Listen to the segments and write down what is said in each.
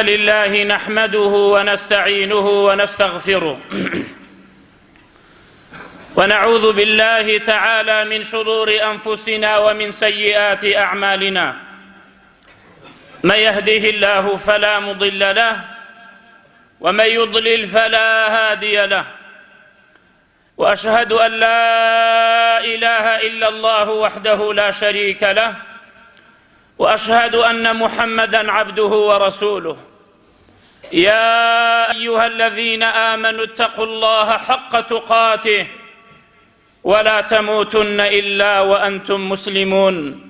لله نحمده ونستعينه ونستغفره ونعوذ بالله تعالى من شرور أنفسنا ومن سيئات أعمالنا. من يهده الله فلا مضل له ومن يضلل فلا هادي له، وأشهد أن لا إله إلا الله وحده لا شريك له، وأشهد أن محمدًا عبده ورسوله. يا أيها الذين آمنوا اتقوا الله حق تقاته ولا تموتن إلا وأنتم مسلمون.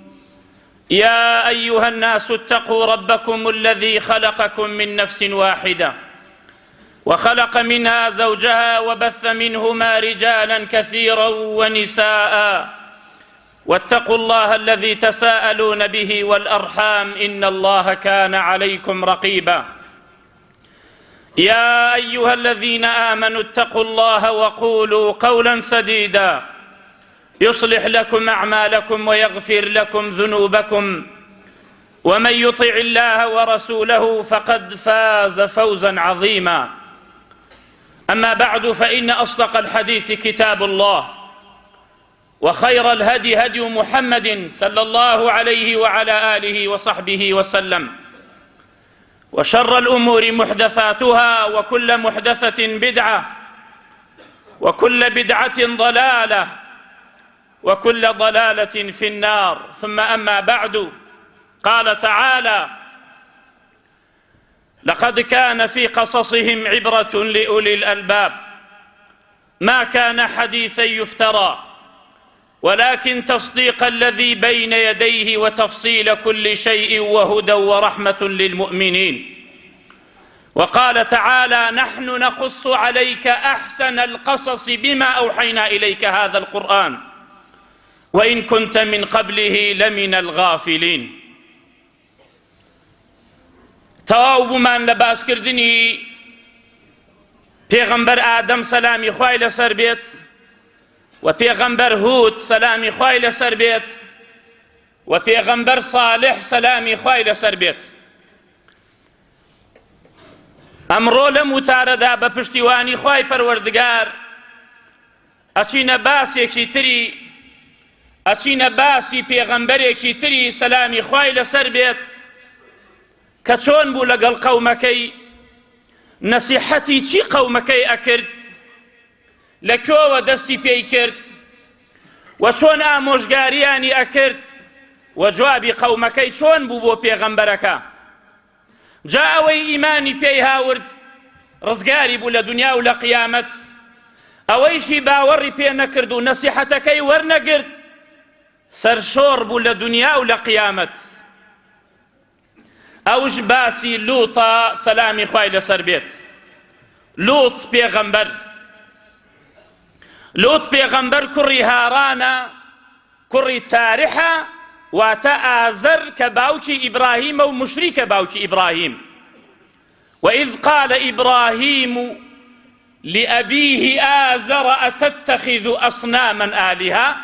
يا أيها الناس اتقوا ربكم الذي خلقكم من نفس واحدة وخلق منها زوجها وبث منهما رجالا كثيرا ونساء، واتقوا الله الذي تساءلون به والأرحام إن الله كان عليكم رقيبا. يا أيها الذين آمنوا اتقوا الله وقولوا قولا سديدا يصلح لكم أعمالكم ويغفر لكم ذنوبكم، ومن يطع الله ورسوله فقد فاز فوزا عظيما. أما بعد، فإن أصدق الحديث كتاب الله، وخير الهدي هدي محمد صلى الله عليه وعلى آله وصحبه وسلم، وشر الأمور محدثاتها، وكل محدثة بدعة، وكل بدعة ضلالة، وكل ضلالة في النار. ثم أما بعد، قال تعالى: لقد كان في قصصهم عبرة لأولي الألباب ما كان حديثا يفترى ولكن تصديق الذي بين يديه وتفصيل كل شيء وهدى ورحمة للمؤمنين. وقال تعالى: نحن نقص عليك أحسن القصص بما أوحينا إليك هذا القرآن وإن كنت من قبله لمن الغافلين. تواوبمان لباسكردني پێغەمبەر ئادەم سەلامی خوای لەسەر بێت و پێغەمبەر هود سەلامی خوای لەسەر بێت و پێغەمبەر صالح سەلامی خوای لەسەر بێت. ئەمڕۆ لەم وتارەدا بە پشتیوانی خوای پەروەردگار ئەچینە باسێکی تری، ئەچینە باسی پێغەمبەرێکی تری سەلامی خوای لەسەر بێت کە چۆن بوو لەگەڵ قەومەکەی، نەسیحەتی چی قەومەکەی ئەکرد، لەکوێوە دەستی پێی کرد و چۆن ئامۆژگاریانی ئەکرد و جوابی قەومەکەی چۆن بوو بۆ پێغەمبەرەکە. جا ئەوەی ئیمانی پێی هاورد ڕزگاری بوو لە دنیا و لە قیامەت، ئەوەیشی باوەڕی پێ نەکرد و نەسیحەتەکەی وەرنەگرت سەرشۆڕ بوو لە دنیا و لە قیامەت. ئەوش باسی لووتە سەلامی خوای لەسەر بێت. لووت پێغەمبەر، لووت پێغەمبەر کوڕی هارانە، کوڕی تارحە، واتە ئازەر کە باوکی ئیبراهیمە و مشریکە باوکی ئیبراهیم. وإذ قال إبراهيم لأبيه آزر أتتخذ أصناما آلهة.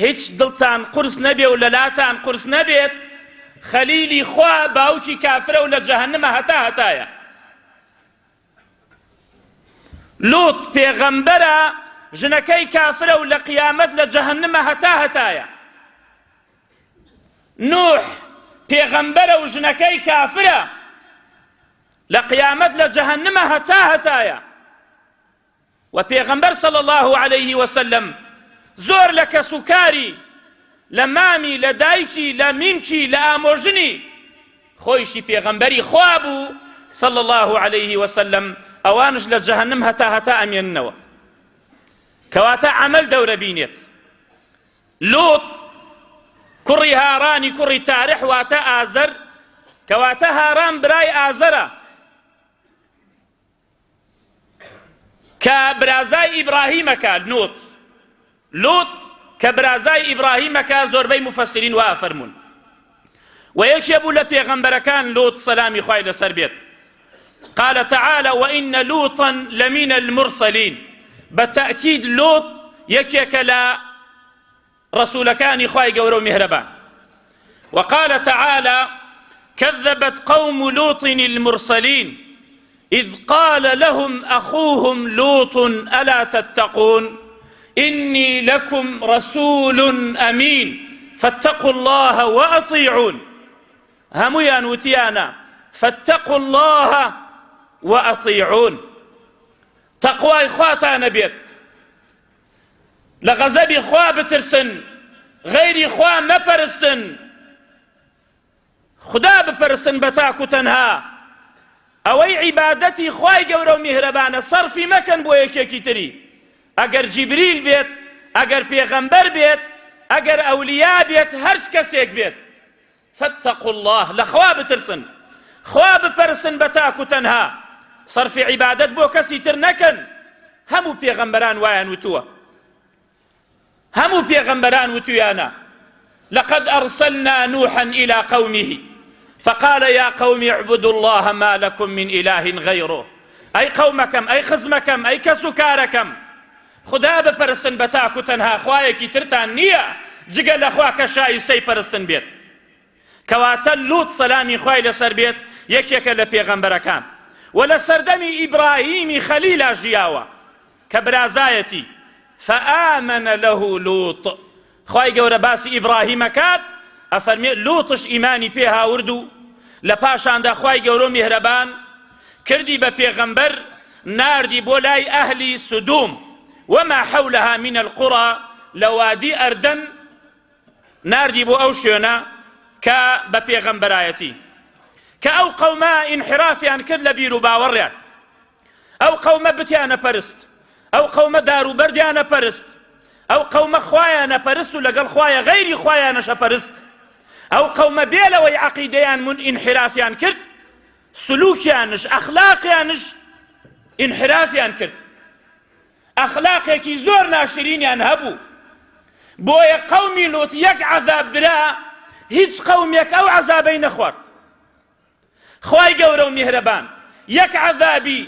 هیچ دڵتان قورس نەبێ و لەلاتان قورس نەبێت خەلیلی خوا باوکی کافرە و لە جەهەنەمە هەتا هەتایە. لووت پێغەمبەرە، ژنەکەی کافرە و لە قیامەت لە جەهەنەمە هەتا هەتایە. نوح پێغەمبەرە و ژنەکەی کافرە، لە قیامەت لە جەهەنەمە هەتا هەتایە. و پێغەمبەر صلی الله عليه وسلم زۆر لە کەسوکاری، لە مامی، لە دایکی، لە مینچی، لە ئامۆژنی خۆیشی پێغەمبەری خوا بوو صلی الله عليه وسلم. ئەوانش لە جەهەنەم هەتا هەتا ئەمێننەوە، کەواتە عەمەل دەورە بینێت. لووت کوڕی هارانی کوڕی تارح واتە ئازەر، کەواتە هاران برای ئازەرە کە برازای ئیبراهیمەکە. لووت کە برازای ئیبراهیمەکە زۆربەی مفەسرین وا فەرمون. و یەکێ بوو لە پێغەمبەرەکان لووت سەلامی خوای لەسەر بێت. قال تعالى: وإن لوطا لمن المرسلين. بتأكيد لوط یەکێکە لە ڕسوولەکانی خوای گەورە و میهرەبان. وقال تعالى: كذبت قوم لوط المرسلين إذ قال لهم أخوهم لوط ألا تتقون إني لكم رسول أمين فاتقوا الله وأطيعون. هميان وتيانا فاتقوا الله وأطيعون. تقوى إخواتنا بيت لغزب إخوة بترسن غير إخوة مفرسن خدا بپرسن بتاكو تنها اوي عبادتي خواي گەورە و میهرەبانە صرفی مەکەن بۆ یەکێکی تری. ئەگەر جیبریل بێت، ئەگەر پێغەمبەر بێت، ئەگەر ئەولیا بێت، هەرچ کەسێک بێت، فاتقوا الله، لەخوا بترسن، خوا بپەرسن بەتاکو تەنها، صرفی عیبادەت بۆ کەسی تر نەکەن. هەموو پێغەمبەران وایان وتووە، هەموو پێغەمبەران وتویانە لقد أرسلنا نوحا إلى قومه فقال يا قوم اعبدوا الله ما لكم من إله غيره. أي قومكم، أي خزمكم، أي كسكاركم، خدا بپرستن بتاكو تنها خوايكي ترتان نية جگل أخواك شايستي پرستن بيت. كواتل لوط سلامي خواي لسر بيت يكيك لپيغمبركان ولسردمي إبراهيم خليل جياوة كبرازايتي فآمن له لوط. خواي گەورە باسی ئیبراهیم کات ئەفەرمێ لوتش ئیمانی پێ هاوردو لە پاشاندا خوای گەورە میهرەبان کردی بە پێغەمبەر ناردی بۆ لای ئەهلی سودوم وما حولها من القرى لە وادی ئەردەن ناردی بۆ ئەو شوێنە کە بە پێغەمبەرایەتی کە ئەو قەومە ئینحرافیان کرد لە بیر و باوەڕیان، ئەو قەومە بتیانە پەرست، ئەو قەومە داروبەردیانە پەرست، ئەو قەومە خوایانە پەرست و لەگەڵ خوایە غەیری خوایانەشە پەرست، ئەو قەومە بێ لەوەی عەقیدەیان من ئینحرافیان کرد، سلووکیانش ئەخلاقیانش ئینحرافیان کرد، ئەخلاقێکی زۆر ناشرینیان هەبوو. بۆیە قەومی لوت یەک عەزاب درا، هیچ قەومێک ئەو عەزابەی نەخوارد. خوای گەورە و میهرەبان یەک عەزابی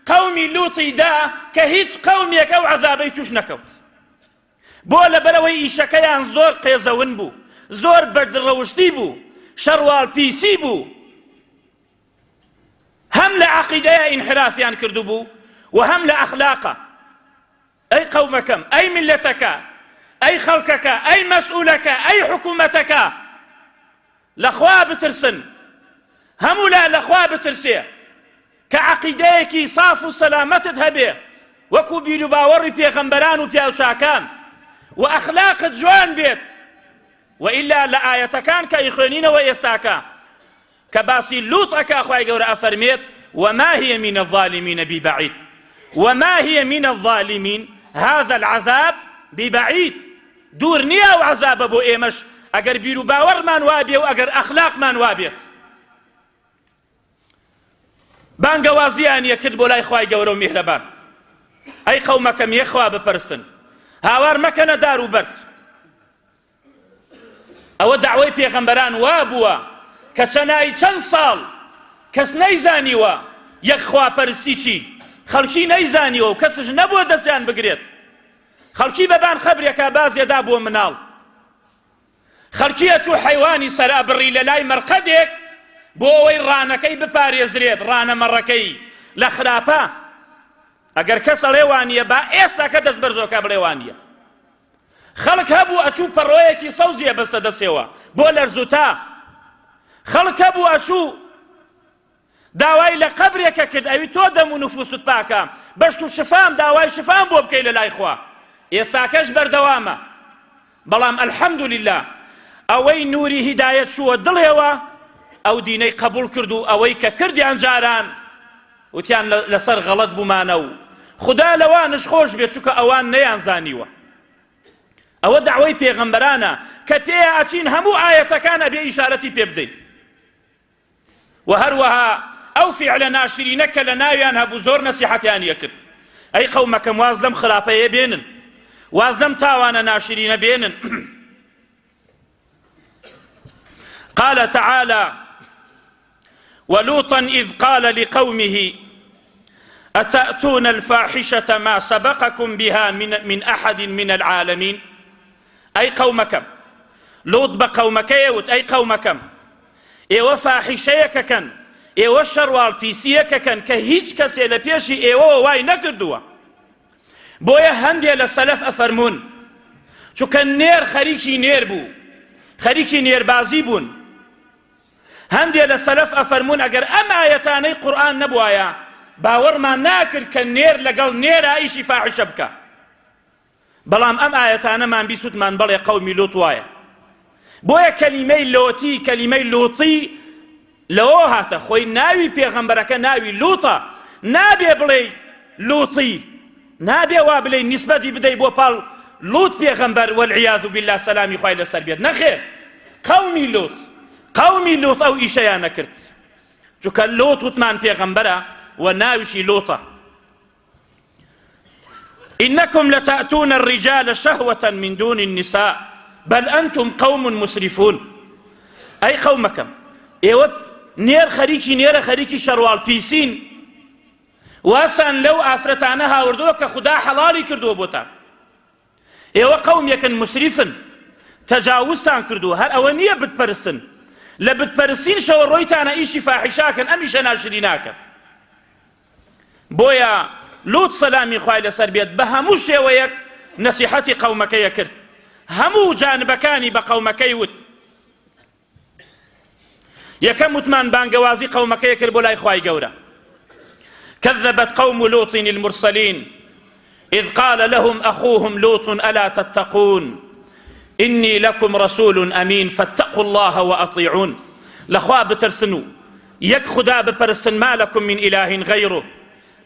قەومی لوتی دا کە هیچ قەومێک ئەو عەزابەی توش نەکەوت. بۆ لەبەرەوەی ئیشەکەیان زۆر قێزەون بوو، زۆر بەردڕەوشتی بوو، شەڕوال پیسی بوو، هەم لە عەقیدەیە ئینحرافیان کردو بوو و هەم لە ئەخلاقە. ئەی قەومەکەم، ئەی میلەتەکە، ئەی خەڵکەکە، ئەی مەسئوولەکە، ئەی حکوومەتەکە، لەخوا بترسن، هەموو لەخوا بترسێ کە عەقیدەیەکی صاف و سەلامەتت هەبێ وەکو بیر و باوەڕی پێغەمبەران و پیاوچاکان و ئەخلاقت جوان بێت. وئیلا لە ئایەتەکان کە ئیخوێنینەوە ئێستاکە کە باسی لوط ئەکا خوای گەورە ئەفەرمێت وما هي من الظالمين ببعيد وما هي من الظالمين هذا العذاب ببعيد. دوور نییە ئەو عەزابە بۆ ئێمەش ئەگەر بیر و باوەڕمان وابێ و ئەگەر ئەخلاقمان وابێت. بانگەوازیانیە کرد بۆ لای خوای گەورە و میهرەبان ئەی قەومەکەم یەخوا بپەرسن، هاوار مەکەنە دار و بەرد. ئەوە داوای پێغەمبەران وا بووە کە چەنای چەند ساڵ کەس نەیزانیوە یەک خواپەرستی چی، خەڵکی نەیزانیوە و کەسش نەبووە دەستیان بگرێت. خەڵکی بەبان خەبرێکە بازێدا بووە مناڵ، خەڵکی ئەچوو حەیوانی سەرا بڕی لە لای مەرقەدێک بۆ ئەوەی ڕانەکەی بپارێزرێت، ڕانە مەڕەکەی لە خراپە. ئەگەر کەس ئەڵێوانیە با ئێستا کە دەست بەرزۆکە بڵێوانیە. خەڵک هەبوو ئەچوو پەڕۆیەکی سەوزیە بەستە دەستێەوە بۆ لەرزوتا. خەڵک هەبوو ئەچوو داوای لە قەبرێکە کرد ئەوی تۆ دەم و نفوست پاکە بەشت و شفام داوای شفام بۆ بکەی لە لای خوا. ئێستاکەش بەردەوامە، بەڵام ئەلحەمدولیلا ئەوەی نووری هیدایەت چووە دڵێەوە ئەو دینەی قبول کرد و ئەوەی کە کردیان جاران وتیان لەسەر غەڵەت بوومانە و خدا لەوانش خۆش بێت چونکە ئەوان نەیانزانیوە. ئەوە داوای پێغەمبەرانە کە پێیە ئەچین هەموو ئایەتەکان ئەبێ ئیشارەتی پێ بدەین. و هەروەها ئەو فیعلە ناشرینە کە لە ناویان هەبوو زۆر نەسیحەتیانیە کرد. ئەی قەومەکەم واز لەم خراپەیە بێنن، واز لەم تاوانە ناشرینە بێنن. قال تعالى ولوطا إذ قال لقومه أتأتون الفاحشة ما سبقكم بها من أحد من العالمين. أي قومكم لوط بقومك يوت أي قومكم ئێوە فاحیشەیەکەکەن، ئێوە شەڕواڵ پیسیەکەکەن کە هیچ کەسێ لە پێشی ئێوە وای نەکردووە. بۆیە هەندێ لە سەلەف ئەفەرمون چونکە نێر خەریکی نێر بوو، خەریکی نێربازی بوون. هەندێ لە سەلەف ئەفەرمون ئەگەر ئەم ئایەتانەی قورئان نەبوایە باوەڕمان ناکرد کە نێر لەگەڵ نێرە ئیشی فاحیشە بکە. بەڵام ئەم ئایەتانەمان بیستمان بەڵێ قەومی لووت وایە. بۆیە کەلیمەی لۆتی، کەلیمەی لووتی لەوە هاتە، خۆی ناوی پێغەمبەرەکە ناوی لووتە، نابێ بڵێ لووتی، نابێ وا بڵێ نیسبەتی بدەی بۆ پاڵ لووت پێغەمبەر وەالعیاذ بالله سەلامی خوای لەسەر بێت. نەخێر، قەومی لووت، قەومی لووت ئەو ئیشەیان نەکرد، چونکە لووت وتمان پێغەمبەرە و ناویشی لووتە. إنكم لتأتون الرجال شهوة من دون النساء بل أنتم قوم مسرفون. أي قومكم إيوة نير خريكي نير خريكي شروال بيسين واسان لو آفرتانها وردوك خدا حلالي كردو بوتا. إيوة قوم يكن مسرفن تجاوزتان كردو هل أولية بتبرستن لبتبرستين شو رويتانا إيشي فاحشاكن أميش ناشريناكن. بويا لوط سەلامی خوای لەسەر بێت بە هەموو شێوەیەک نەسیحەتی قەومەکەی کرد، هەموو جانبەکانی بە قەومەکەی وت. یەکەم وتمان بانگەوازی قەومەکەی کرد بۆ لای خوای گەورە. كذبت قوم لوط المرسلين إذ قال لهم أخوهم لوط ألا تتقون إني لكم رسول أمين فاتقوا الله وأطيعون. لخوا بترسنوا يك خدا بپرستن ما لكم من إله غيره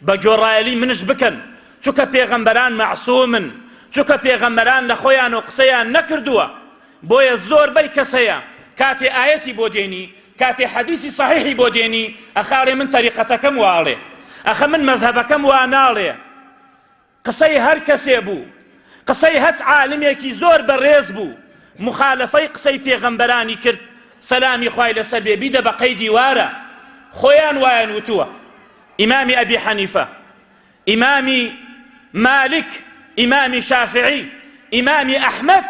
بەگۆڕایەلی منش بکەن، چونکە پێغەمبەران مەعسوومن، چونکە پێغەمبەران لە خۆیان و قسەیان نەکردووە. بۆیە زۆربەی کەسەیە کاتێ ئایەتی بۆ دێنی، کاتێ حەدیسی صحیحی بۆ دێنی، ئەخاڵێ من تەریقەتەکەم واڵێ، ئەخە من مەذهەبەکەم وا ناڵێ. قسەی هەر کەسێ بوو، قسەی هەچ عالمێکی زۆر بەڕێز بوو، مخالەفەی قسەی پێغەمبەرانی کرد سەلامی خوای لەسەر بێ، بیدە بە قەیدی وارە. خۆیان وایان وتووە. إمام أبي حنيفة، إمام مالك، إمام شافعي، إمام أحمد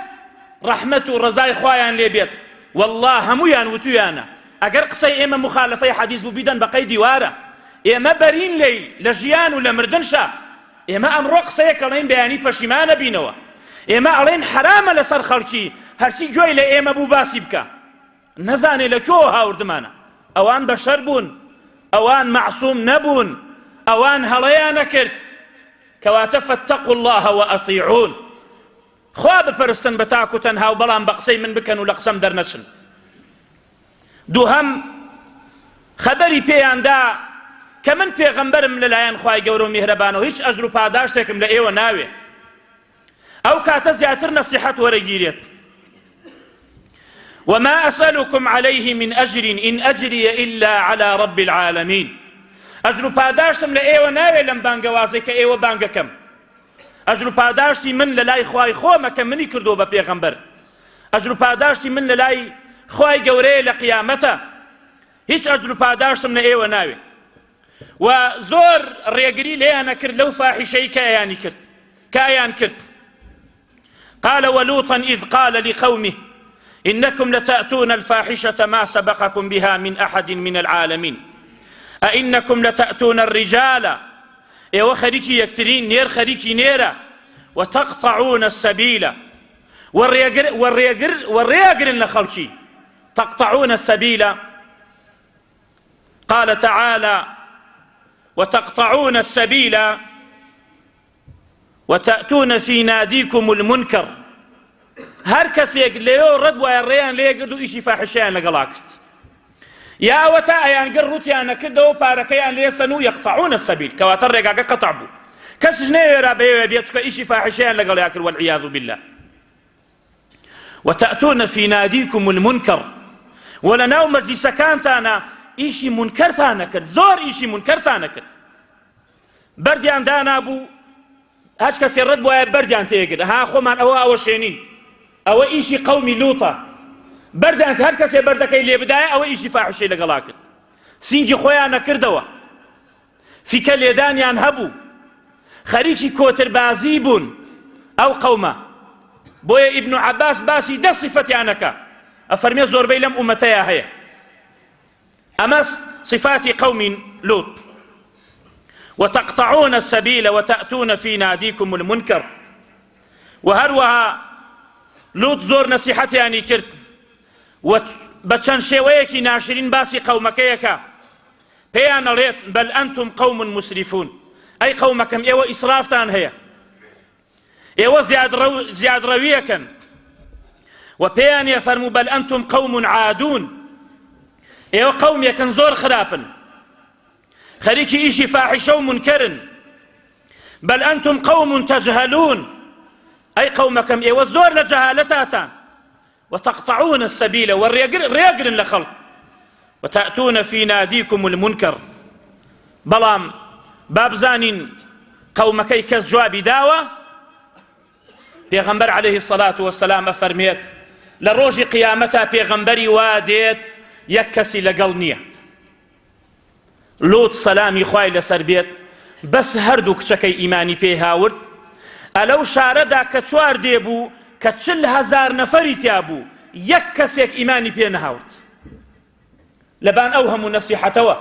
رحمة رزاي خوايان لبيت والله همويان وتويانا أقر قصي إما مخالفة حديث ببيدان بقيد وارا إما برين لي لجيان ولا مردنشا إما أمرو قصي كلين بياني بشيمان بينوا إما ألين حرام لسر خلقي هرشي جوي لإما بوباسي بكا نزاني لكو هاوردمانا أوان بشر بون، ئەوان معسووم نەبوون، ئەوان هەڵەیان نەکرد. کەواتە فاتقوا الله وأطيعون. خوا بپەرستن بە تاک و تەنها و بەڵام بە قسەی من بکەن و لە قسەم دەرنەچن. دووهەم خەبەری پێیاندا کە من پێغەمبەرم لەلایەن خوای گەورە و میهرەبانەوە هیچ ئەجر و پاداشتێکم لە ئێوە ناوێ. ئەو کاتە زیاتر نەسیحەت وەرەگیرێت. وما أسألكم عليه من أجر إن أجري إلا على رب العالمين. أجر پاداشتم لإيوة ناوي لم بانگوازي كإيوة بانگكم. أجر پاداشتي من للاي خواي خومك مني كردو بپیغمبر. أجر پاداشتي من للاي خواي گوري لقيامته. هيش أجر پاداشتم لإيوة ناوي. وزور ريقري ليانا كرد لو فاحشي كايان كرد. قال ولوطا إذ قال لقومه إنكم لتأتون الفاحشة ما سبقكم بها من أحد من العالمين أئنكم لتأتون الرجال إيوه خريكي يكترين نير خريكي نيرة وتقطعون السبيل والرياقر لخلقي تقطعون السبيل. قال تعالى وتقطعون السبيل وتأتون في ناديكم المنكر. هر کەسێک لێوە ڕەت وایە ڕێیان لێگرد و ئیشی فاحشەیان لەگەڵا کرد، یاوەتە ئەیان گر ڕوتیان نەکردەوە پارەکەیان لێسەن و یەقتەعونە السەبیل کەواتە ڕێگاکە قەتع بوو. کەسش نەیوێرا بەیەوێ بێت چونکە ئیشی فاحشەیان لەگەڵیا کرد والعیاذ بالله. وتأتون في ناديكم المنكر. ولەناو مەجلیسەکانتانە ئیشی منکەرتان نەکرد، زۆر ئیشی منکەرتان نەکرد. بەردیان دانابوو، هەچ کەسێ ڕەت وایە بەردیان تێگرت، ها خۆمان ئەوە شوێنین، ئەوە ئیشی قەومی لووتە. بەردیان هەر کەسێ بەردەکەی لێ بدایە ئەوە ئیشی فاحشەی لەگەڵا کرد. سینجی خۆیان نەکردەوە، فیکە لێدانیان هەبوو، خەریکی کۆتربازی بوون ئەو قەومە. بۆیە ئیبن عەباس باسی دە سیفەتیانەکە، ئەفەرمێ زۆربەی لەم ئومەتەیە هەیە. أما صفات قوم لوط وتقطعون السبيل وتأتون في ناديكم المنكر وهروها لوط زۆر نەسیحەتیانی کرد و بە چەند شێوەیەکی ناشرین باسی قەومەکەیەکە پێیان ئەڵێت بەل ئەنتم قەوم مسریفون ئەی قەومەکەم ئێوە ئیسرافتان هەیە ئێوە زیادڕەویەکەن و پێیان یەفەرموو بەل ئەنتم قەوم عادون ئێوە قەومێکن زۆر خراپن خەریکی ئیشی فاحیشە و منکەرن بەل ئەنتم قەوم تەجهەلون ئەی قەومەکەم ئێوە زۆر لە جەهالەتاتان وتقطعون السبيل والريقرن لخلق وتأتون في ناديكم المنكر بلام بابزانين قومكي كز جوابي داوة پیغمبر عليه الصلاة والسلام فرميت لروج قيامتا پیغمبري واديت يكسي لقلنية لوط سلامي خواي لسربيت بس هردو كشكي إيماني بيهاورد ألو شاردا كتوار ديبو كتشل هزار نفري تيابو يكسيك إيماني بينهاورد لبان أوهم نصيحتوا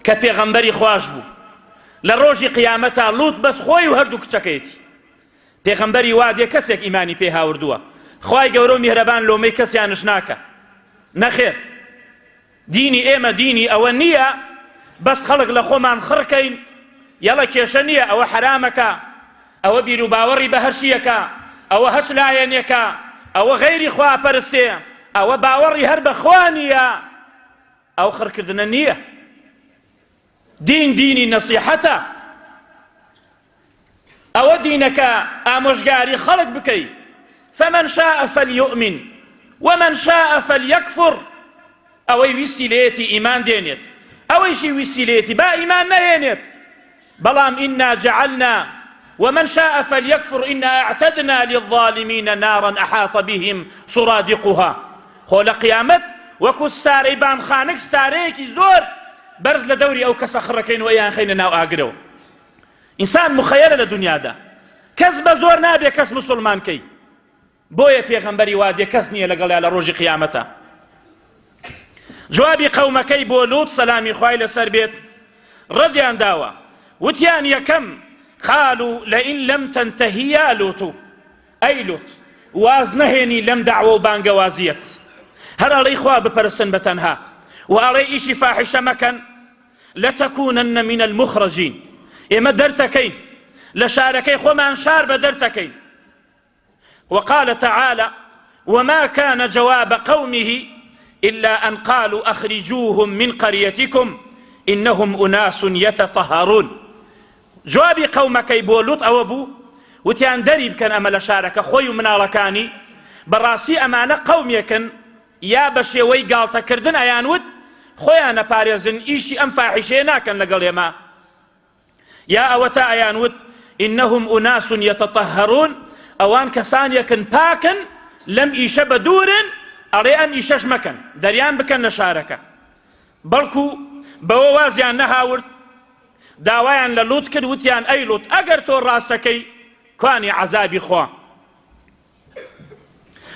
كبيغمبري خواجبو لروج قيامتا لوط بس خوي وهردو كشكيتي پیغمبری وادی کەسێک ئیمانی پێ هاوردووە خوای گەورە و میهرەبان لۆمەی کەسیانش ناکە نەخێر دینی ئێمە دینی ئەوە نییە بەس خەڵک لە خۆمان خڕکەین یەڵە کێشە نییە ئەوە حرامەکە ئەوە بیر و باوەڕی بە هەرچیەکە ئەوە هەچ لایەنێکە ئەوە غەیری خواپەرستێ ئەوە باوەڕی هەر بە خوا نییە ئەو خڕکردنە نییە دین دینی نەسیحەتە ئەوە دینەکە ئامۆژگاری خەڵک بکەی فمن شاء فليؤمن ومن شاء فليكفر ئەوەی ویستی لێتی ئیمان دێنێت ئەوەیشی ویستی لێتی با ئیمان نەهێنێت بەڵام ئنا جعلنا ومن شاء فليكفر إنا اعتدنا للظالمين نارا أحاط بهم سرادقها خۆ لە قیامەت وەکو ستارەی بامخانەك ستارەیەکی زۆر بەرز لە دەوری ئەو کەسە خڕەکەین و ئەیان خەینە ناو ئاگرەوە ئینسان مخەیەرە لە دنیادا کەس بە زۆر نابێ کەس مسلمانکەی بۆیە پێغەمبەری وادێ کەس نییە لەگەڵیا لە ڕۆژی قیامەتە جوابی قەومەکەی بۆ لوط سەلامی خوای لەسەر بێت ڕەدیان داوە وتیان یەکەم قالوا لئن لم تنتهي يا لوط أي لوط واز نهێنی لەم دعوە و بانگەوازیەت هەر ئەڵێی خوا بپەرستن بەتەنها و ئەڵێی ئیشی فاحیشە مەکەن لتكونن من المخرجين ئێمە دەرتەکەین لە شارەکەی خۆمان شار بە دەرتەکەین وقال تعالى وما كان جواب قومه إلا أن قالوا أخرجوهم من قريتكم إنهم أناس يتطهرون جوابی قەومەکەی بۆ لوط ئەوە بوو وتیان دەری بکەن ئەمە لە شارەکە خۆی و مناڵەکانی بەڕاستی ئەمانە قەومێکن یا بە شێوەی گاڵتەکردن ئەیان وت خۆیان نەپارێزن ئیشی ئەم فاحیشەیە ناکەن لەگەڵ ئێمە یا ئەوەتە ئەیان وت إنهم أناس يتطهرون ئەوان کەسانێکن پاکن لەم ئیشە بە دوورن ئەڵێ ئەم ئیشەش مەکەن دەریان بکەن لە شارەکە بەڵکو بەوە وازیان نەهاورد داوایان لە لوط کرد وتیان ئەی لوط ئەگەر تۆ ڕاستەکەی کوانی عەزابی خوا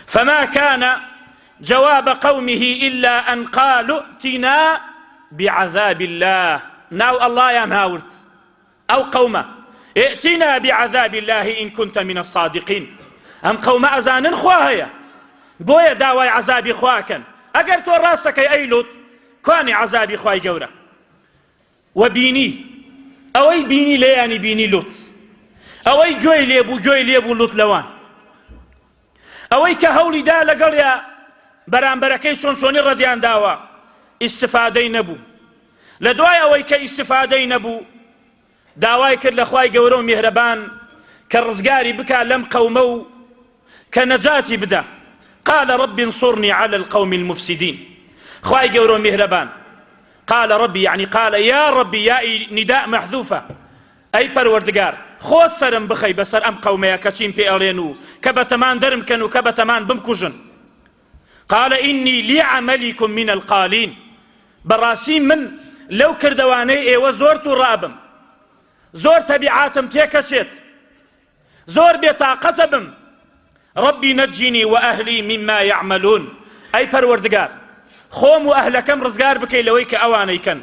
فما كان جواب قومه إلا أن قالوا ائتنا بعذاب الله ناو الله ينهاورد أو قومه ائتنا بعذاب الله إن كنت من الصادقين أم قوم أزان خواهية بويا داوای عذابی خواکن ئەگەر تۆ ڕاستەکەی ئەی لوط کوانی عذابی خوای گەورە و بینی ئەوەی بینی لێیانی بینی لوط ئەوەی گوێی لێبوو گوێی لێبوو لوط لەوان ئەوەی کە هەوڵی دا لەگەڵیا بەرامبەرەکەی چۆنچۆنی ڕەدیان داوە ئیستفادەی نەبوو لە دوای ئەوەی کە ئیستفادەی نەبوو داوای کرد لە خوای گەورە و میهرەبان کە ڕزگاری بکا لەم قەومە و کە نەجاتی بدە قال رب انصرني على القوم المفسدين خوای گەورە و میهرەبان قال ربي يعني قال يا ربي يا نداء محذوفة أي پروردگار خۆت سرم بخەی بەسەر ئەم قەومەیە کە چین پێ ئەڵێن و کە بەتەمان دەرمکەن و کە بەتەمان بمکوژن قال إني لعملكم من القالين بەڕاستی من لەو کردەوانەی ئێوە زۆر تووڕابم زۆر تەبیعاتم تێکەچێت زۆر بێتاقەتە بم ربي نجني وأهلي مما يعملون أي پروردگار خۆم و ئەهلەکەم ڕزگار بکەی لەوەی کە ئەوانەی کەن.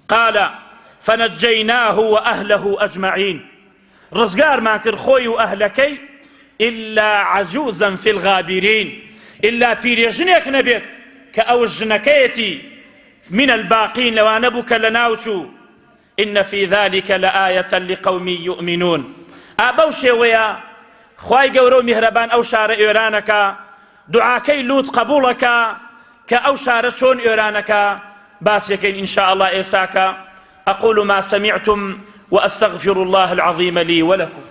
قال فنجيناه وأهله أجمعين ڕزگارمان کرد خۆی و ئەهلەکەی إلا عجوزا في الغابرين إلا پیرێژنێک نەبێت کە ئەو ژنەکەیەتی من الباقين لەوانە بوو کە لە ناوچوو. إن في ذلك لآية لقوم يؤمنون. ئابەو شێوەیە خوای گەورە و میهرەبان ئەو شارە ئێرانەکە دوعاکەی لووت قبوڵەکە کە ئەو شارە چۆن ئێرانەکە باسێکەین إن شاء الله ئێستاکە. أقول ما سمعتم وأستغفر الله العظيم لي ولكم.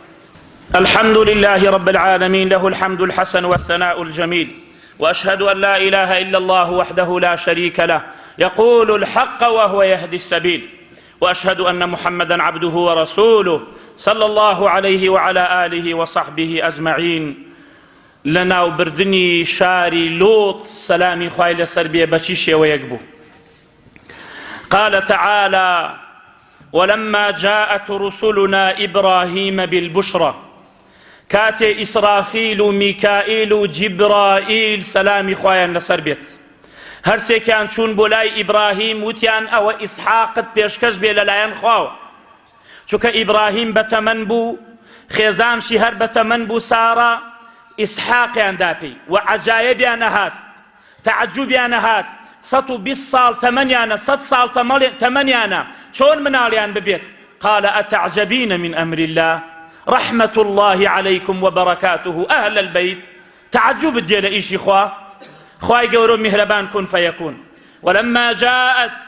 الحمد لله رب العالمين له الحمد الحسن والثناء الجميل وأشهد أن لا إله إلا الله وحده لا شريك له يقول الحق وهو يهدي السبيل وأشهد أن محمدا عبده ورسوله صلى الله عليه وعلى آله وصحبه أجمعين. لنا بردني شاري لوط سلامي خوای لەسەر بێ بەچی شێوەیەک بوو. قال تعالى ولما جاءت رسلنا إبراهيم بالبشرى كاتي إسرافيل وميكائيل وجبرائيل سلامي خوایان لەسەر بێت هەرسێکیان چوون بۆ لای ئیبراهیم وتیان ئەوە ئیسحاقت پێشکەش بێ لەلایەن خواوە چونکە ئیبراهیم بەتەمەن بوو خێزانشی هەر بەتەمەن بوو سارە ئیسحاقیان داپێی و عەجایبیان هات تەعەجوبیان هات 120 ساڵ تەمەنیانە 100 ساڵ تەمەنیانە چۆن مناڵیان ببێت. قال أتعجبين من أمر الله رحمة الله عليكم وبركاته أهل البيت. تعجب ديال إيشي خواي قورو مهربان كن فيكون. ولما جاءت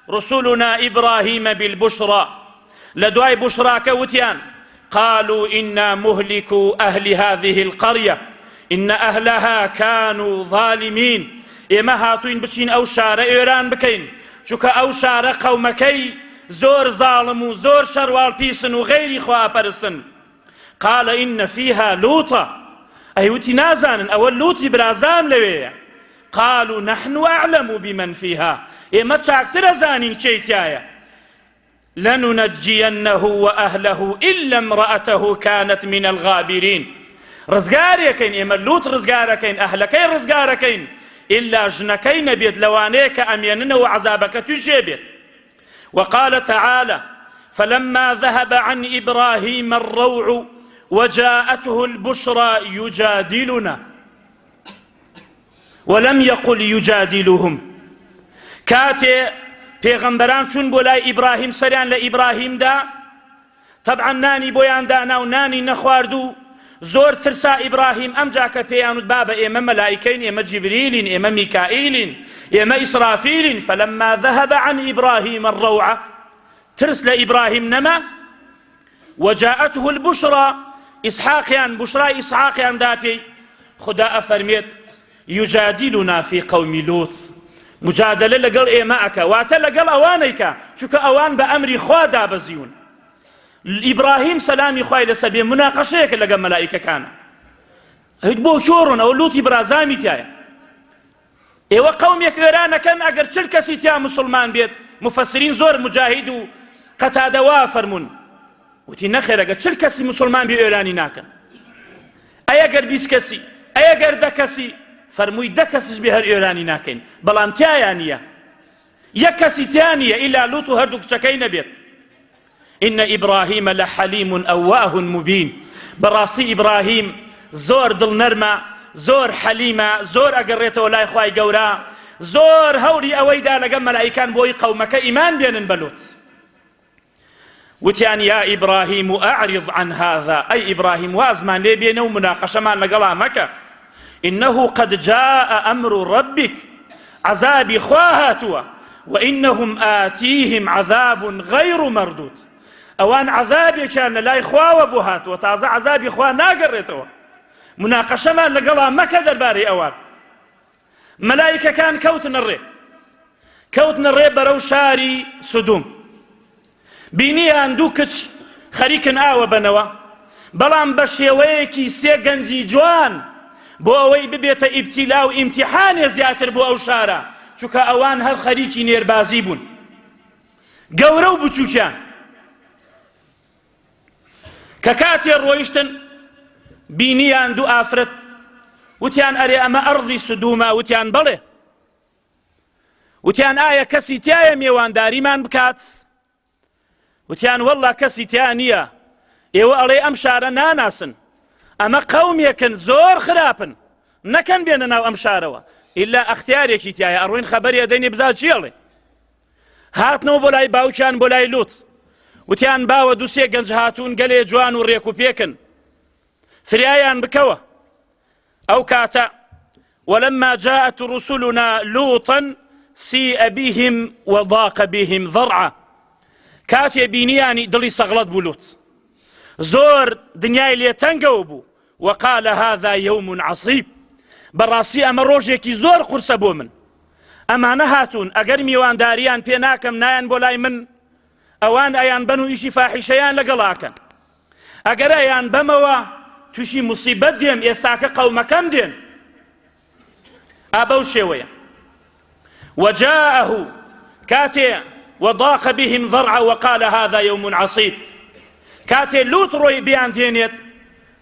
رسلنا إبراهيم بالبشرى لدواي بشرى كوتيان قالوا إنا مهلكو أهل هذه القرية إن أهلها كانوا ظالمين. ئێمە هاتوین بچین ئەو شارە ئێران بکەین چونکە ئەو شارە قەومەکەی زۆر زاڵم و زۆر شەروال پیسن و غەیری خواپەرستن. قال إن فيها لوطا ئەیوتی نازانن ئەوە لوتی برازان لەوەیە. قالوا نحن أعلم بمن فيها ئێمە چاکترە زانین کێی تایە. لننجينه وأهله إلا امرأته كانت من الغابرين. ڕزگارێکەین ئێمە لوت ڕزگارەکەین ئەهلەکەی ڕزگارەکەین إلا ژنەکەی نەبێت لەوانەیە کە ئەمێننەوە عەزابەکە توێ بێت. وقال تعالى فلما ذهب عن إبراهيم الروع وجاءته البشرى يجادلنا ولم يقل يجادلهم. كاتي پێغەمبەران چوون بۆ لای ئیبراهیم سەریان لە ئیبراهیم دا طبعا نانی بۆیان دانا و نانی نەخواردو زۆر ترسا ئیبراهیم ئەمجا کە پێیان وت بابە ئێمە مەلائیکەین ئێمە جیبریلین ئێمە میکائیلین ئێمە ئیسرافیلین. فلما ذهب عن إبراهيم الروعة ترس لإبراهيم نما وجاءته البشرى إسحاقيان بشرى إسحاقيان دابي خدا أفرميت يجادلنا في قوم لوط. مجادلة لقل إيماءك واتا لقل أوانيك شك أوان بأمر خوا دابزيون. إبراهيم سلامي خواي لسبي مناقشيك لقل ملائكة كان هدبو شورون أو لوتي برازامي تايا إيوه قوميك إيرانا كان أقر تلكسي تيا مسلمان بيت مفسرين زور مجاهد و قتادة وافرمون وتي نخير أقر تلكسي مسلمان بي إيراني ناكا أي أقر بيس كسي أي أقر دكسي فرموي دكسش بهر إيراني ناكين بلام تايانية يكسي تانية إلا لوتو هردوك تكين بيت. إن إبراهيم لحليم أواه مبين. براسي إبراهيم زور دل نرمى زور حليمة زور أقريته لا إخواي قورا زور هوري أويدا لقم ملائكان بوي قومك إيمان بينن بلوت. وتيان يا إبراهيم أعرض عن هذا أي إبراهيم وازمان لي بينه مناقشة ما لقلا مكة إنه قد جاء أمر ربك عذاب خواهاتوا وإنهم آتيهم عذاب غير مردود. أوان عذابي كان لا إخوة وبهات وتعزى عذابي إخوة ناقريتوا مناقشة ما لقلا مكة درباري أوان ملائكة كان كوتن الري برو شاري سدوم بيني اندوكتش خريكن آوة بنوا بلان بشيويكي سيقنجي جوان بو أوي ببيت ابتلاء وامتحان زياتر بو أو شارع چوكا أوان هر خريكي نيربازي بون قورو بچوكيان ككاتي الرويشتن بينيان دو آفرت وتيان أري أما أرضي سدوما وتيان بلي وتیان ئایا کەسی تایە میێوانداریمان بکات؟ وتیان وەڵڵا کەسی تیا نییە. ئێوە ئەڵێ ئەم شارە ناناسن، ئەمە قەومێکن زۆر خراپن، نەکەن بێنە ناو ئەم شارەوە. ئیلا ئەختیارێکی تایە، ئەڕوین خەبەری ئەدەینێ بزار چیڵێ. هاتنەوە بۆ لای باوکیان بۆ لای لووت، وتیان باوە دووسێ گەنج هاتوون گەلێ جوان و ڕێک و پێکن، فریایان بکەوە. ئەو کاتە ولما جاءت رسلنا لوطا سيء بهم وضاق بهم ذرعا. کاتێ بینیانی دڵی سەغڵەت بوو لووت، زۆر دنیای لێ تەنگەوە بوو. وقال هذا يوم عصيب. بەڕاستی ئەمە ڕۆژێکی زۆر قورسە بۆ من. ئەمانە هاتوون ئەگەر میوانداریان پێ ناکەم نایان بۆ لای من، ئەوان ئەیان بەن و ئیشی فاحیشەیان لەگەڵاکەن. ئەگەر ئەیان بەمەوە تووشی موسیبەت دێم، ئێستاکە قەومەکەم دێن. ئابە و شێوەیە. وجاءه كاتي وضاق بهم ذرعا وقال هذا يوم عصيب. كاتي لوط روي بيان دينيت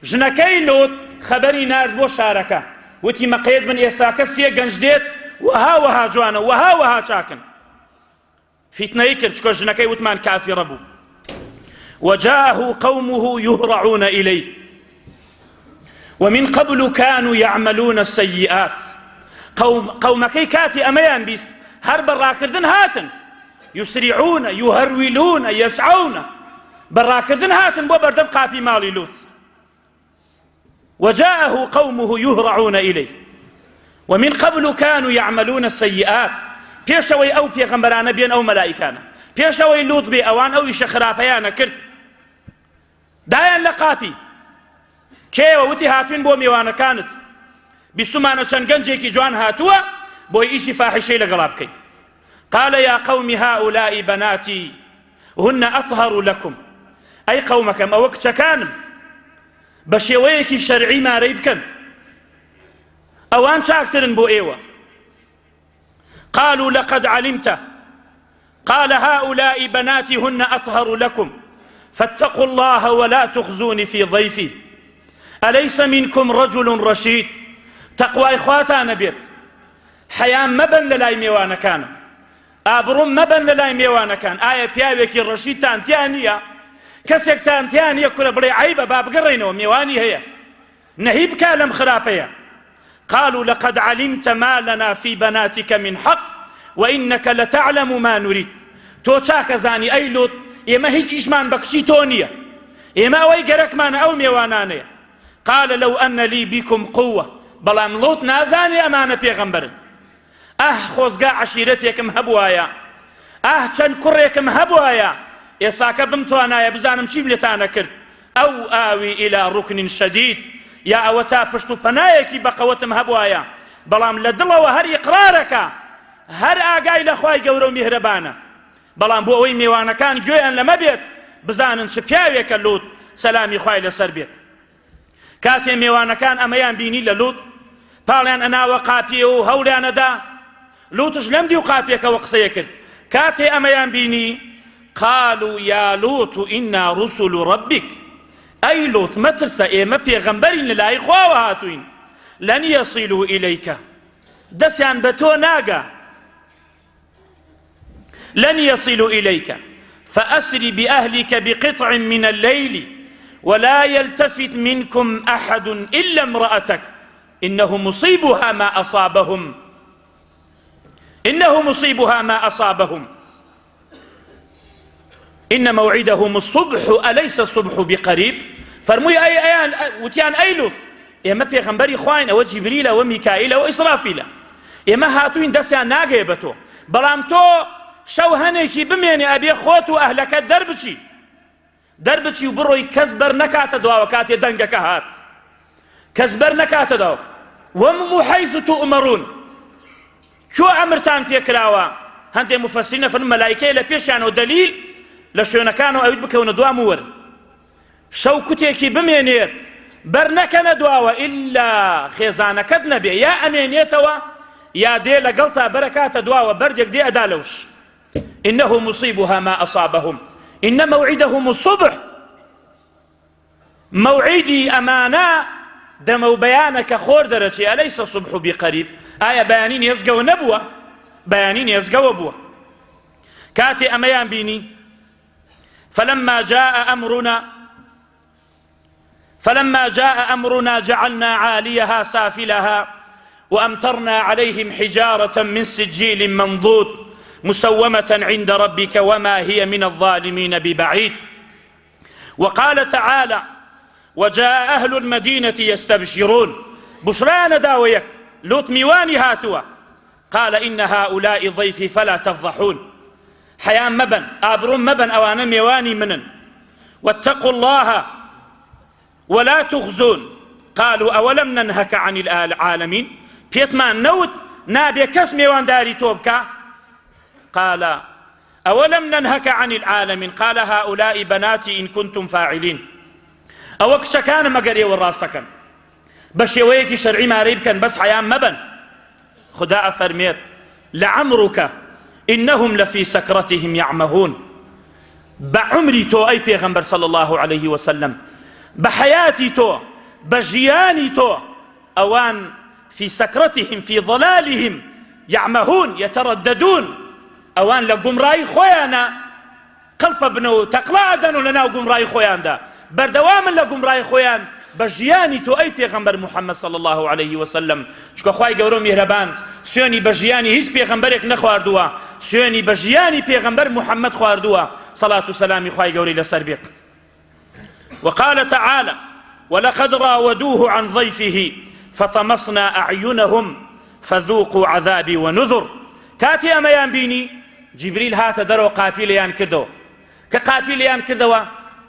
ژنەکەی لوط خەبەری نارد بۆ شارەکە، وتی مەقەیەت من ئێستاکە سێ گەنج دێت وها وها جوانە وها وها چاکن. فتنەی کرد چکۆ ژنەکەی وتمان کافرە بوو. وجاءه قومه يهرعون إليه ومن قبل كانوا يعملون السيئات. قومەکەی کاتی ئەمەیان بیست هەر بەڕاکردن هاتن، يسرعون يهرولون يسعون، بەڕاکردن هاتن بۆ بەردەم قاپی ماڵی لوت. وجاءه قومه يهرعون إليه ومن قبل كانوا يعملون السيئات. پێشەوەی ئەو پێغەمبەرانە بێن ئەو مەلائیکانە، پێشەوەی لوت بێ ئەوان ئەو ئیشە خراپەیانە کرد، دایان لە قاپی. کێوە وتی هاتوین بۆ میوانەکانت، بیستمانە چەند گەنجێکی جوان هاتووە بۆی ئیشی فاحیشەی لەگەڵا بکەین. قال يا قوم هؤلاء بناتي هن أطهر لكم. أي قومكم أو كتكانم بە شێوەیەکی شەرعی مارەی بکەن، ئەوان چاکترن بۆ ئێوە. قالوا لقد علمت. قال هؤلاء بناتي هن أطهر لكم فاتقوا الله ولا تخزوني في ضيفي أليس منكم رجل رشيد. تقوى إخواتنا بيت حيام مبن للاي ميوانا كان، ئابڕۆم مەبەن لە لای میێوانەکان. ئایا پیاوێکی ڕەشیدتان تیا نییە؟ کەسێکتان تیا نییە کورە بڵێ عیبە با بگەڕێنەوە میێوانی هەیە، نەهی بکە لەم خراپەیە. قالوا لقد علمت ما لنا في بناتك من حق وإنك لتعلم ما نريد. تۆ چاکەزانی ئەی لوت ئێمە هیچ ئیشمان بە کچی تۆ نییە، ئێمە ئەوەی گەرەکمانە ئەو میێوانانەیە. قال لو أن لي بكم قوة. بەڵام لوت نازانێ ئەمانە پێغەمبەرن. خۆزگا عەشیرەتێکم هەبوایە، چەند کوڕێکم هەبوایە، ئێساکە بمتوانایە بزانم چیم لێتانە کرد. ئەو ئاوی ئیلا ڕوکنین شەدید، یا ئەوە تا پشت و پەنایەکی بەقەوەتم هەبوایە، بەڵام لە دڵەوە هەر ئیقرارەکە، هەر ئاگای لە خوای گەورە و میهرەبانە. بەڵام بۆ ئەوەی میێوانەکان گوێیان لەمە بێت بزانن چ پیاوێکە لوت سەلامی خوای لەسەر بێت. کاتێ میێوانەکان ئەمەیان بینی لە لوت، پاڵیان ئەناوە قاپیە و هەوڵیانەدا. لوتش لەم دی و قاپێکەوە قسەیە کرد. کاتێ ئەمەیان بینی قالوا يا لوط إنا رسل ربك. أي لوط مترسە ئێمە پێغەمبەرین لەلای خواوە هاتوین. لن يصلوا إليك. دەستیان بە تۆ ناگا. لن يصلوا إليك فأسر بأهلك بقطع من الليل ولا يلتفت منكم أحد إلا امرأتك إنه مصيبها ما أصابهم. إنه مصيبها ما أصابهم إن موعدهم الصبح أليس الصبح بقريب. فرموي أي وتيان أيلو إما بيغمبري خوين أو جبريل أو ميكائيل أو إسرافيل إما هاتوين دسيان ناقيبتو بلام تو شو هنيكي بميني أبي خوتو أهلك دربتي وبروي كزبر نكات دوا وكاتي دنقك هات كزبر نكات دوا وامضوا حيث تؤمرون. شو أمرتان تيكراوا هندي مفسرين في الملائكة لبيشان ودليل لشونا كانوا أود بكون دوا مور شو كتيكي بمينير برنكنا دواوا إلا خيزانك النبي يا أمينيتوا يا دي لقلتا بركات دواوا بردك دي أدالوش. إنه مصيبها ما أصابهم إن موعدهم الصبح. موعدي أمانا دمو بيانك خور درجي أليس الصبح بقريب. آية بيانين يزقوا نبوة بەیانی نێزگەوە بووە. کاتێ ئەمەیان بینی فلما جاء أمرنا جعلنا عاليها سافلها وأمطرنا عليهم حجارة من سجيل منضود مسومة عند ربك وما هي من الظالمين ببعيد. وقال تعالى وجاء أهل المدينة يستبشرون بشران داويك لوط ميواني هاتوا قال إن هؤلاء ضيفي فلا تفضحون حيان مبن آبرون مبن أوانا ميواني منن واتقوا الله ولا تخزون قالوا أولم ننهك عن العالمين بيتمان نوت نابي كس ميوان داري توبكا قال أولم ننهك عن العالمين قال هؤلاء بناتي إن كنتم فاعلين أو كشكان مقري والراستكن بشيويكي شرعي ما ريبكن بس حيان مبن خداء فرميت لعمرك إنهم لفي سكرتهم يعمهون بعمري تو أي پیغمبر صلى الله عليه وسلم بحياتي تو بجياني تو أوان في سكرتهم في ضلالهم يعمهون يترددون أوان لقمراي خويانا قلب ابنو تقلادن لنا قمراي خويان دا بردواما لقمراي خويان بجياني تو أي پیغمبر محمد صلى الله عليه وسلم شكو خواهي قورو مهربان سيوني بجياني هيس پیغمبرك نخواردوا سيوني بجياني پیغمبر محمد خواردوا صلاة وسلامي خواهي قوري لسر بيت. وقال تعالى ولقد راودوه عن ضيفه فطمسنا أعينهم فذوقوا عذابي ونذر. كاتي أميان بيني جبريل هات درو قابليان كدو كقابليان كدو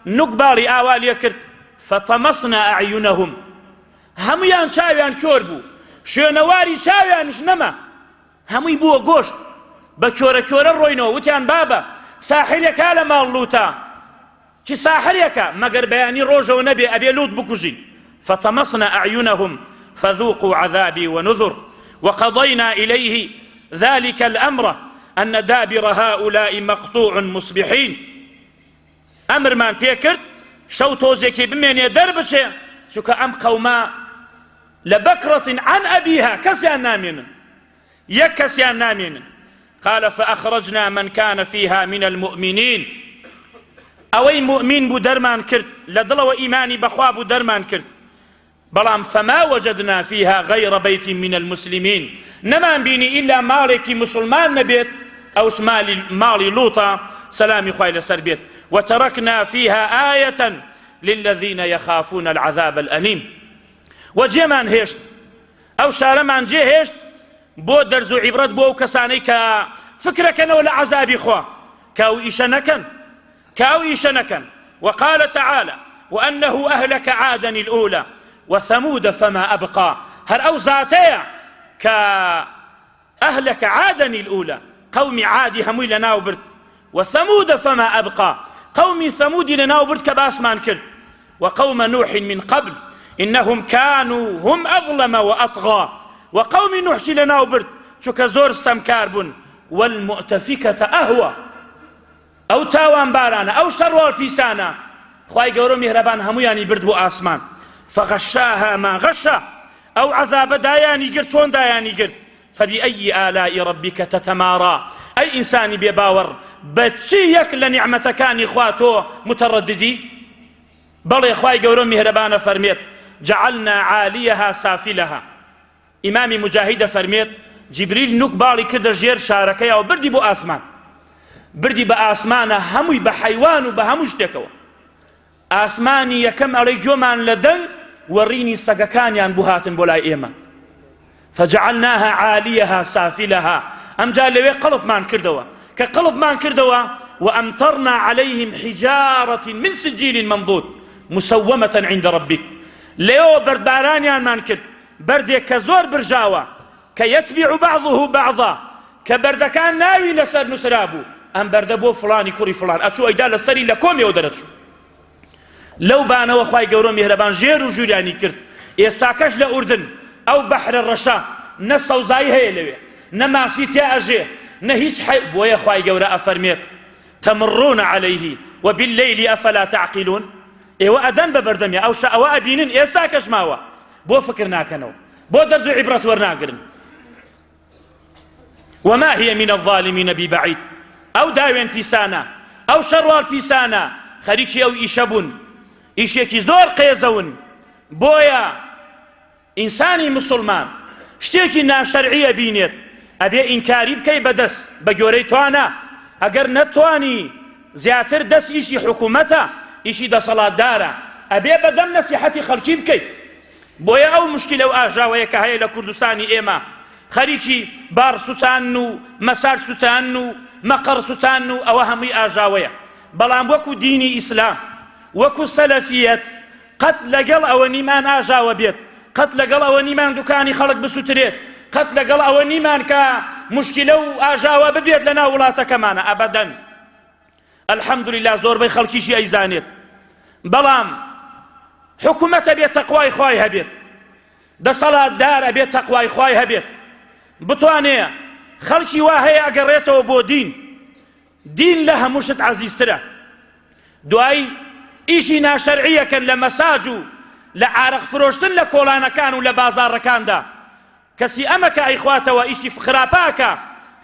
نقبالي آوالي كرد فطمسنا أعينهم هميان شاويان كوربو شونواري شاويان شنما همي بو قوشت بكورة كورة روينو وتيان بابا ساحريك على مالوتا چی ساحريك مگر بياني روجه ونبي أبي لوط بكجين فطمسنا أعينهم فذوقوا عذابي ونذر. وقضينا إليه ذلك الأمر أن دابر هؤلاء مقطوع مصبحين أمر من بيكرت شو توزيكي بمين دربشي شو أم قوما لبكرة عن أبيها كسيان نامين يكسيان نامين قال فأخرجنا من كان فيها من المؤمنين أوي مؤمن بو درمان كرت لدلو إيماني بخوا بو درمان كرت بلام فما وجدنا فيها غير بيت من المسلمين نمان بيني إلا مالك مسلمان نبيت أو مالي لوطا سلامي خويل سربيت. وتركنا فيها آية للذين يخافون العذاب الأليم. وجيمان هشت أو شارمان جي هشت بو درزو عبرت بو كسانيك فكرك ولا عذابي خوا كاو إيشنكن. وقال تعالى وأنه أهلك عادا الأولى وثمود فما أبقى هل أو ذاتيا كأهلك عادا الأولى قوم عاد همي لنا وبرت وثمود فما أبقى قوم ثمود لنا وبرت كباسمان كرت. وقوم نوح من قبل إنهم كانوا هم أظلم وأطغى وقوم نوح لنا وبرت شو كزور استمكاربن والمؤتفكة أهوى أو تاوان بارانا أو شروال بيسانا خواهي قورو مهربان همياني برد بو آسمان فغشاها ما غشا أو عذاب داياني قرد شون داياني قرد. فبأي آلاء ربك تتمارى أي إنسان بيباور بتشيك لنعمتكان إخواتو مترددي بل خواهي قورو مهربان فرميت جعلنا عاليها سافلها. إمام مجاهد فرميت جبريل نقبالي كده جير شاركيا وبردي بو آسمان بردي بآسمانه هموي بحيوان وبهموش تكوا آسماني يكم علي جومان لدن وريني سقكان يان بوهاتن بولاي إيما فجعلناها عاليها سافلها أم جال لوي قلب مان كردوا كقلب مان كردوا وأمطرنا عليهم حجارة من سجيل منضود مسومة عند ربك ليو برد بارانيان مان كرد بردي كزور برجاوا كيتبع بعضه بعضا كبردكان ناوي لسر نسرابو أم بردبو فلاني كوري فلان أشو أيدا لسري لكم يودرتشو لو بانا وخواي قورو مهربان جيرو جورياني كرت إيساكش لأردن أو بحر الرشا نسو زاي هي لوي نماسي تياجي نهيش حي بويا خواي قورا أفرميت تمرون عليه وبالليل أفلا تعقلون إيوا أدن ببردمي أو شاء أبينين إيساكش ماوا بو فكرنا كانوا بو درزو عبرة ورناقرن. وما هي من الظالمين ببعيد ئەو داوێن پیسانە ئەو شەڕوال پیسانە خەریکی ئەو ئیشە بوون ئیشێکی زۆر قێزەون بۆیە ئینسانی مسلمان شتێکی ناشەرعیە بینێت ئەبێ ئینکاری بکەی بەدەست بە گۆرەی توانە ئەگەر نەتوانی زیاتر دەست ئیشی حکوومەتە ئیشی دەسەڵاتدارە ئەبێ بەدەم نەسیحەتی خەڵکی بکەیت بۆیە ئەو مشکلە و ئاژاوەیە کە هەیە لە کوردستانی ئێمە خەریکی بار سوتان و مەسار سوتان و مەقەڕ سوتان و ئەوە هەمووی ئاژاوەیە بەڵام وەکو دینی ئیسلام وەکو سەلەفیەت قەت لەگەڵ ئەوە نیمان ئاژاوە بێت قەت لەگەڵ ئەوە نیمان دوکانی خەڵک بسووترێت قەت لەگەڵ ئەوە نیمان کە مشکلە و ئاژاوە ببێت لە ناو وڵاتەکەمانە ئەبەدەن الحەمدولیلا زۆربەی خەڵکیشی ئەیزانێت بەڵام حکوومەتە بێت تەقوای خوای هەبێت دەسەڵاتدارە بێت تەقوای خوای هەبێت بتوانێ خەڵکی وا هەیە ئەگەڕێتەوە بۆ دین لە هەموو شت عەزیزترە دوایی ئیشی ناشەرعیەکەن لە مەساج و لە عارق فرۆشتن لە کۆڵانەکان و لە بازاڕەکاندا کەسی ئەمەکە ئەیخواتەوە ئیشی خراپاکە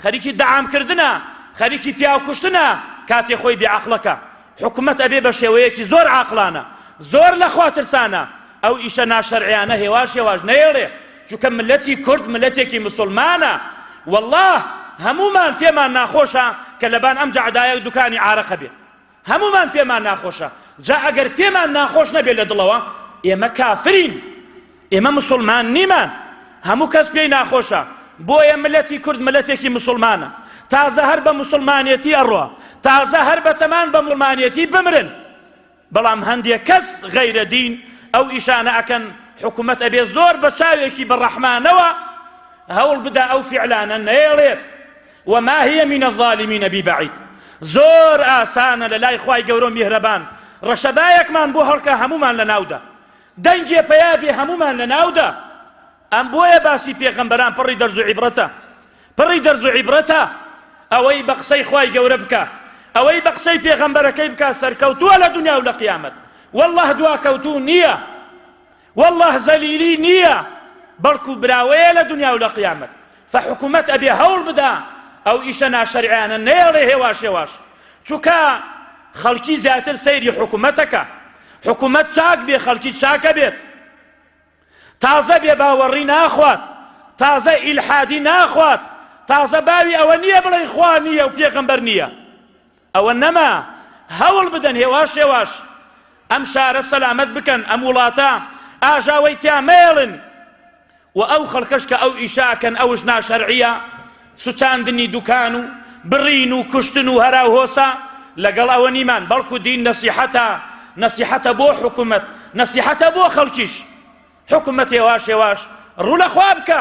خەریکی دەعامکردنە خەریکی پیاوکوشتنە کاتێ خۆی بێعەقڵەکە حکوومەت ئەبێ بە شێوەیەکی زۆر عاقلانە زۆر لە خوا ترسانە ئەو ئیشە ناشەرعیانە هێواش نەیەڵێ چونکە ملەتی کورد ملەتێکی مسلمانە والله هەمومان پێمان ناخۆشە کە لەبان ئەم جەعدایە دوکانی عارەقە بێت هەمومان پێمان ناخۆشە جا ئەگەر پێمان ناخۆش نەبێت لە دڵەوە ئێمە کافرین ئێمە مسلمان نیمان هەموو کەس پێی ناخۆشە بۆیە ملەتی کورد ملەتێکی مسلمانە تازە هەر بە مسلمانیەتی ئەڕوا تازە هەر بەتەمان بە مسلمانیەتی بمرن بەڵام هەندێک کەس غەیرە دین ئەو ئیشانە ئەکەن حکوومەت ئەبێ زۆر بە چاوێکی بەڕەحمانەوە هەوڵ بدا ئەو فیعلانە نەیەڵێت وما هي من الظالمين ببعيد زۆر ئاسانە لە لای خوای گەورە و میهرەبان ڕەشەبایەکمان بۆ هەڵکە هەمومان لە ناودا دەنگێ پەیابێ هەمومان لە ناودا ئەم بۆیە باسی پێغەمبەران پڕی دەرز و عیبرەتە پڕی دەرز و عیبرەتە ئەوەی بە قسەی خوای گەورە بکە ئەوەی بە قسەی پێغەمبەرەکەی بکە سەرکەوتووە لە دنیا و لە قیامەت والله دواکەوتوو نییە والله زەلیلی نییە بەڵکو براوەیە لە دنیا و لە قیامەت فحکوومەت ئەبێ هەوڵ بدا ئەو ئیشە ناشەرعیانە نەیەڵێ هێواش چونکە خەڵکی زیاتر سەیری حکوومەتەکە حکوومەت چاک بێ خەڵکی چاکە بێت تازە بێ باوەڕی ناخوات تازە ئیلحادی ناخوات تازە باوی ئەوە نییە بڵێ خوا نییە و پێغەمبەر نییە ئەوە نەما هەوڵ بدەن هێواش ئەم شارە سەلامەت بکەن ئەم وڵاتە ئاژاوەی تیا مێڵن و ئەو خەڵکەش کە ئەو ئیشاکەن ئەوش ناشەرعیە سوچاندنی دوکان و بڕین و کوشتن و هەرا و هۆسا لەگەڵ ئەوە نیمان بەڵکو دین نەسیحەتە بۆ حکوومەت نەسیحەتە بۆ خەڵکیش حکوومەت هێواش ڕوو لە خوا بکە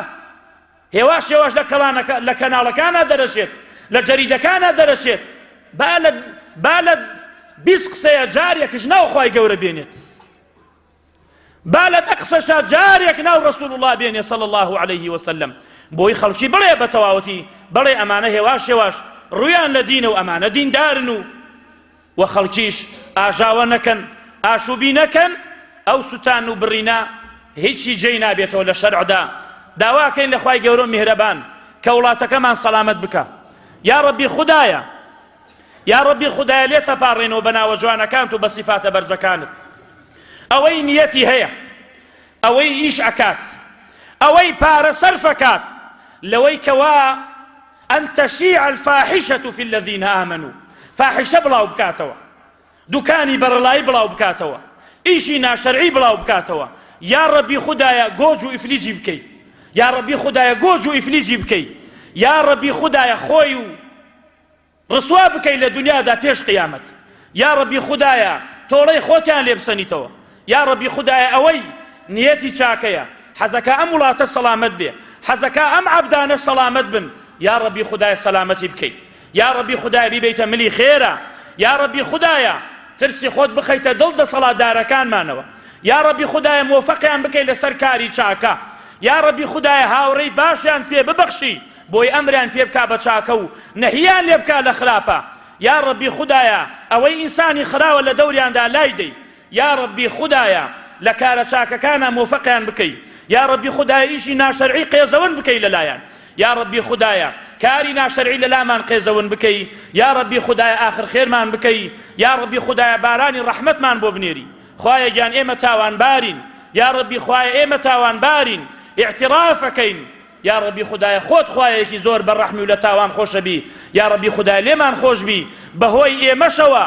هێواش لە کەناڵەکانە دەرەچێت لە جەریدەکانە دەرەچێت با لە 20 قسەیە جارێکش ناو خوای گەورە بێنێت با لە 10 قسەشە جارێک ناو ڕەسوول الله بێنێ صلی الله عليه وسلم بۆی خەڵکی بڵێ بە تەواوەتی بڵێ ئەمانە هێواش ڕویان لە دینە و ئەمانە دیندارن و خەڵکیش ئاژاوە نەکەن ئاشوبی نەکەن ئەو سوتان و بڕینە هیچی جێی نابێتەوە لە شەرعدا داواکەین لە خوای گەورە و میهرەبان کە وڵاتەکەمان سەلامەت بکە یا ڕەبی خودایە لێ تەپاڕێنەوە بە ناوە جوانەکانت و بە سیفاتە بەرزەکانت ئەوەی نیەتی هەیە ئەوەی ئیش ئەکات ئەوەی پارە سەرف ئەکات لەوەی کەوا ئەن تەشیع الفاحشة في الذين آمنوا فاحشە بڵاو بکاتەوە دوکانی بەرەڵایی بڵاو بکاتەوە ئیشی ناشەرعی بڵاو بکاتەوە یا ڕەبی خودایە گۆج و ئیفلیجی بکەی یا ڕەبی خودایە گۆج و ئیفلیجی بکەی یا ڕەبی خودایە خۆی و ڕسوا بکەی لە دنیادا پێش قیامەت یا ڕەبی خودایە تۆڵەی خۆتیان لێ بسەنیتەوە یا ڕەبی خودایە ئەوەی نیەتی چاکەیە حەزەکە ئەم وڵاتە سەلامەت بێ حەزەکە ئەم عەبدانە سەلامەت بن یا ڕەبی خودایە سەلامەتی بکەی یا ڕەبی خودایە بیبەیتە ملی خێرە یا ڕەبی خودایە ترسی خۆت بخەیتە دڵ دەسەڵاتدارەکانمانەوە یا ڕەبی خودایە مۆفەقیان بکەی لەسەر کاری چاکە یا ڕەبی خودایە هاوڕێی باشیان پێ ببەخشی بۆی ئەمریان پێ بکا بە چاکە و نەهیان لێ بکا لە خراپە یا ڕەبی خودایە ئەوەی ئینسانی خراوە لە دەوریاندا لای دەی یا ڕەبی خودایە لە کارە چاکەکانە مۆفەقیان بکەی یا ڕەبی خودایە ئیشی ناشەرعی قێزەون بکەی لەلایەن یا ڕەبی خودایە کاری ناشەرعی لەلامان قێزەون بکەی یا ڕەبی خودایە ئاخر خێرمان بکەی یا ڕەبی خودایە بارانی ڕەحمەتمان بۆ بنێری خوایە گیان ئێمە تاوانبارین یا ڕەبی خوایە ئێمە تاوانبارین ئیعترافەکەین یا ڕەبی خودایە خۆت خوایەکی زۆر بەڕەحمی و لە تاوان خۆشە بی یا ڕەبی خودایە لێمان خۆش بی بەهۆی ئێمەشەوە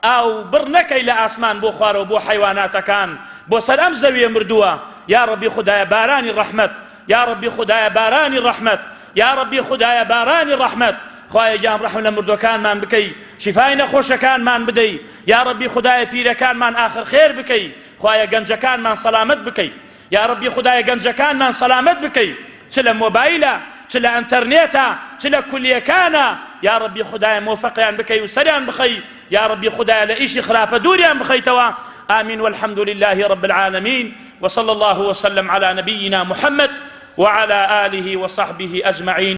ئاو بڕ نەکەی لە ئاسمان بۆ خوارەوە بۆ حەیواناتەکان بۆ سەر ئەم زەویە مردووە یا ڕەبی خودایە بارانی ڕەحمەت یا ڕەبی خودایە بارانی ڕەحمەت یا ڕەبی خودایە بارانی ڕەحمەت خوایە گیان ڕەحم لە مردوەکانمان بکەی شیفای نەخۆشەکانمان بدەی یا ڕەبی خودایە پیرەکانمان ئاخر خێر بکەی خوایە گەنجەکانمان سەلامەت بکەی یا ڕەبی خودایە گەنجەکانمان سەلامەت بکەی چ لە مۆبایلە چ لە ئەنتەرنێتە چ لە کولیەکانە یا ڕەبی خودایە مۆفەقیان بکەی و سەریان بخەی یا ڕەبی خودایە لە ئیشی خراپە دووریان بخەیتەوە آمين والحمد لله رب العالمين وصلى الله وسلم على نبينا محمد وعلى آله وصحبه أجمعين.